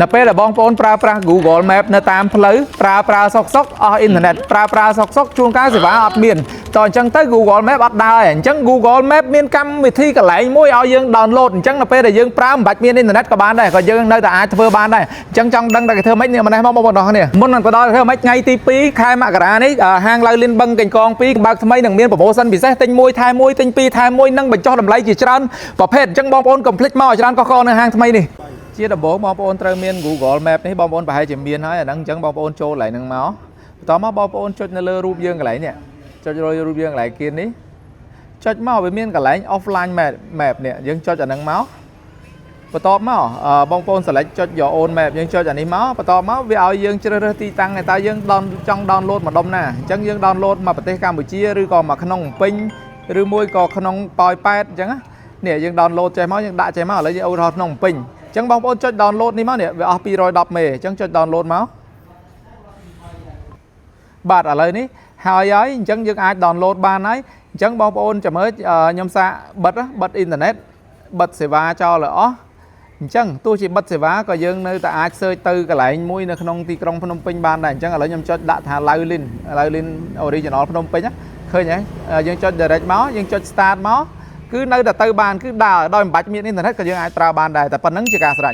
នៅពេលដែលបងប្អូនប្រើប្រាស់ Google Map នៅតាមផ្លូវប្រើសុកអស់អ៊ីនធឺណិតប្រើសុកជួនកាលសេវាអត់មានតអញ្ចឹងទៅ Google Map អត់ដើរអញ្ចឹង Google Map មានកម្មវិធីកន្លែងមួយឲ្យយើង download អញ្ចឹងនៅពេលដែលយើងប្រើមិនបាច់មានអ៊ីនធឺណិតក៏បានដែរក៏យើងនៅតែអាចធ្វើបានដែរអញ្ចឹងចង់ដឹងតែគេធ្វើម៉េចនេះម្នេះមកបងប្អូនទាំងគ្នាមុននឹងទៅដល់ធ្វើម៉េចថ្ងៃទី2ខែមករានេះហាងឡៅលីនបឹងកេងកង2បើកថ្មីនឹងមានប្រូម៉ូសិនពិសេសទិញ1ថែ1ទិញ2ថែ1និងបញ្ចុះតម្លៃជាច្រើនប្រភេទអញ្ចឹងបងប្អូនកុំភ្លេចមកច្រើនកកនៅហាងថ្មីនេះជាដំបូងបងប្អូនត្រូវមាន Google Map នេះបងប្អូនប្រហែលជាមានហើយអាហ្នឹងអញ្ចឹងបងប្អូនចូលកន្លែងហ្នឹងមកបន្តមកបងប្អូនចុចនៅលើរូបយើងកន្លែងនេះចុចលើរូបយើងកន្លែងគៀននេះចុចមកវាមានកន្លែង offline map នេះយើងចុចអាហ្នឹងមកបន្ទាប់មកបងប្អូន select ចុចយក own map យើងចុចអានេះមកបន្ទាប់មកវាឲ្យយើងជ្រើសរើសទីតាំងតើយើងចង់ download មកដុំណាអញ្ចឹងយើង download មកប្រទេសកម្ពុជាឬក៏មកក្នុងភ្នំពេញឬមួយក៏ក្នុងប៉ោយប៉ែតអញ្ចឹងនេះយើង download ចេះមកយើងដាក់ចេះមកឥឡូវយើងឧទាហរណ៍ក្នុងភ្នំពេញអញ្ចឹងបងប្អូនចុច download នេះមកនេះវាអស់210មេអញ្ចឹងចុច download មកបាទឥឡូវនេះហើយអញ្ចឹងយើងអាច download បានហើយអញ្ចឹងបងប្អូនចាំមើលខ្ញុំសាកបិទអ៊ីនធឺណិតបិទសេវាចោលឲ្យអស់អញ្ចឹងទោះជាបិទសេវាក៏យើងនៅតែអាច search ទៅកន្លែងមួយនៅក្នុងទីក្រុងភ្នំពេញបានដែរអញ្ចឹងឥឡូវខ្ញុំចុចដាក់ថា ឡៅលីន original ភ្នំពេញឃើញហើយយើងចុច direct មកយើងចុច start មកគឺនៅតែទៅបានគឺដើរដោយមិនបាច់មានអ៊ីនធឺណិតក៏យើងអាចប្រើបានដែរតែប៉ុណ្្នឹងជាការស្រេច